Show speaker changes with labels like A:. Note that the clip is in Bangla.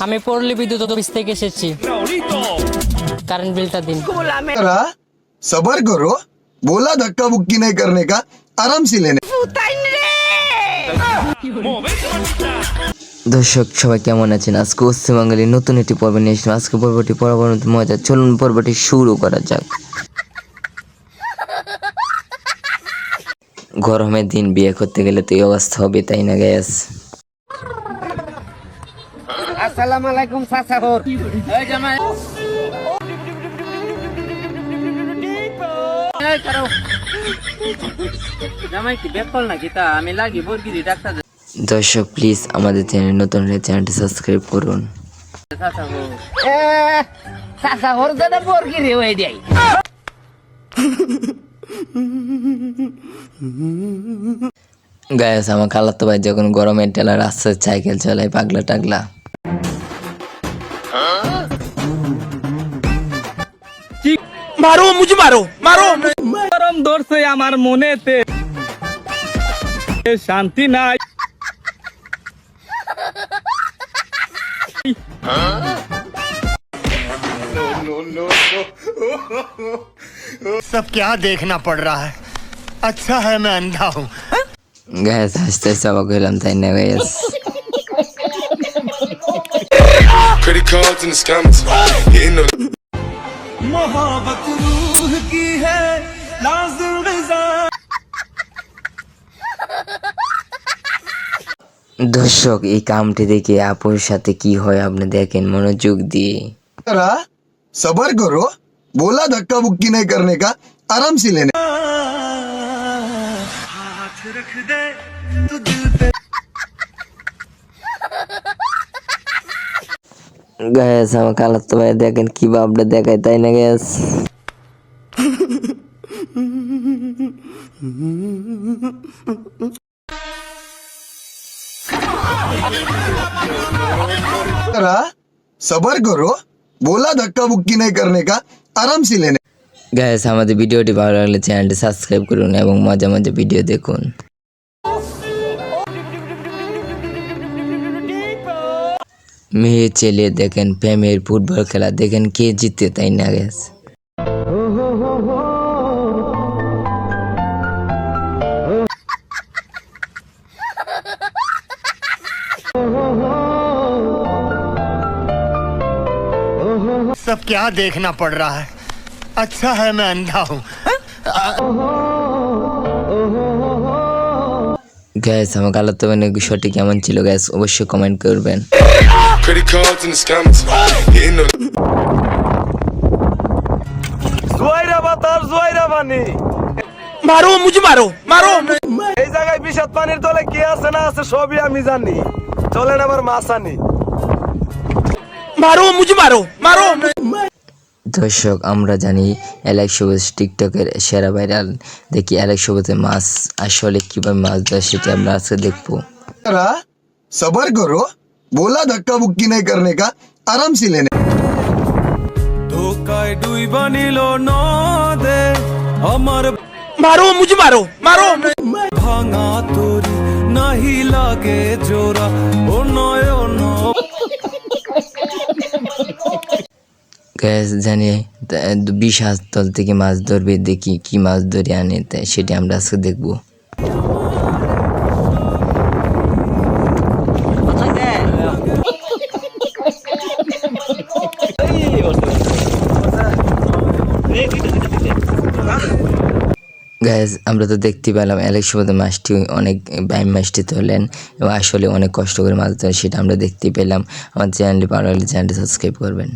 A: আমি পড়লি বিদ্যুৎ অফিস থেকে এসেছি, কারেন্ট বিলটা দিন।
B: सबर करो, बोला धक्का बुक्की नहीं करने का, आराम से लेने।
C: দর্শক সবাই কেমন আছেন? আজকে পশ্চিমবাংলার নতুন একটি পর্ব নিয়ে এসেছিলাম। আজকে পর্বটি পড়াবার মতো মজা, চলুন পর্বটি শুরু করা যাক। গরমের দিন বিয়ে করতে গেলে তো এই অবস্থা হবে, তাই না গ্যাস?
D: আসসালামু আলাইকুম সাসাহর। এই জামাই এই করো জামাই কি বেকল নাকি? তা আমি লাগি বর্গিরি ডাক্তার
C: দর্শক প্লিজ আমাদের চ্যানেল নতুন হলে চ্যানেলটি সাবস্ক্রাইব করুন।
D: সাসাহর সাসাহর দাদা বর্গিরি হয়ে যাই।
C: গ্যাস আমার খালাতো ভাই যখন গরমের টেলা রাস্তায় সাইকেল চালায় পাগলা টাগলা।
E: মারো মুঝে মারো মারো। গরম ধরছে আমার মনেতে, শান্তি নাই।
F: सब क्या देखना पड़ रहा है? अच्छा है मैं अंधा हूँ।
C: গ্যাস হাসতে সবাক হইলাম, তাই না gas?
G: Credit cards and the scammers hitting the
E: मोहब्बत रूह की है लाज़िम ग़िज़ा।
C: দর্শক এই কামটি দেখে আপুর সাথে কি হয় আপনি দেখেন মনোযোগ দিয়ে।
B: सबर करो, बोला धक्का बुक्की नहीं करने का, आराम से लेने।
E: हाथ रख दे तू दिल पे।
C: গ্যাস আমার খালাতো ভাই দেখেন কি ভাবটা দেখায়, তাই না গ্যাস?
B: सबर करो, बोला धक्का बुक्की नहीं करने का, आराम से लेने।
C: গ্যাস আমাদের ভিডিওটি ভালো লাগলে চ্যানেলটি সাবস্ক্রাইব করুন এবং মজা মজা ভিডিও দেখুন। মেয়ে ছেলে দেখেন প্রেমের ফুটবল খেলা দেখেন কে জিতে, তাই না গ্যাস?
F: सब क्या देखना पड़ रहा है? अच्छा है मैं अंधा हूँ।
C: গ্যাস আমার খালাতো ভাইয়ের বিষয়টি কেমন ছিল গ্যাস অবশ্যই কমেন্ট করবেন।
G: credit cards and the scammers hitting the
E: জুয়াইরা বাতার জুয়াইরা পানি।
F: मारो मुझे मारो मारो।
E: এই জায়গায় বিষাদ পানির তলে কি আছে না আছে সবই আমি জানি। চলেন আবার মাছ আনি।
F: मारो मुझे मारो मारो।
C: দর্শক আমরা জানি অ্যালেক্স সবুজ টিকটকের সেরা ভাইরাল। দেখি অ্যালেক্স সবুজের মাছ আসলে কিভাবে মাছ ধরে সেটা আমরা আজকে দেখবো।
B: सबर करो, बोला धक्का बुक्की नहीं करने का, आराम से लेने।
E: ধোকায় দুই বানিল নদে আমার
F: मारो मुझे मारो मारो।
E: ভাঙা তোরি নাহি লাগে জোড়া ও নয়ন।
C: গ্যাস জানি 20 হাত তল থেকে মাছ ধরবে, দেখি কি মাছ ধরে আনে তাই সেটা আমরা আজকে দেখবো। গ্যাস আমরা তো দেখতে পেলাম অ্যালেক্স সবুজ মাছটি অনেক বাইম মাছটি তোলেন এবং আসলে অনেক কষ্ট করে মাছ ধরে সেটা আমরা দেখতে পেলাম। আমার চ্যানেলটি ভালো লাগলে চ্যানেলটি সাবস্ক্রাইব করবেন।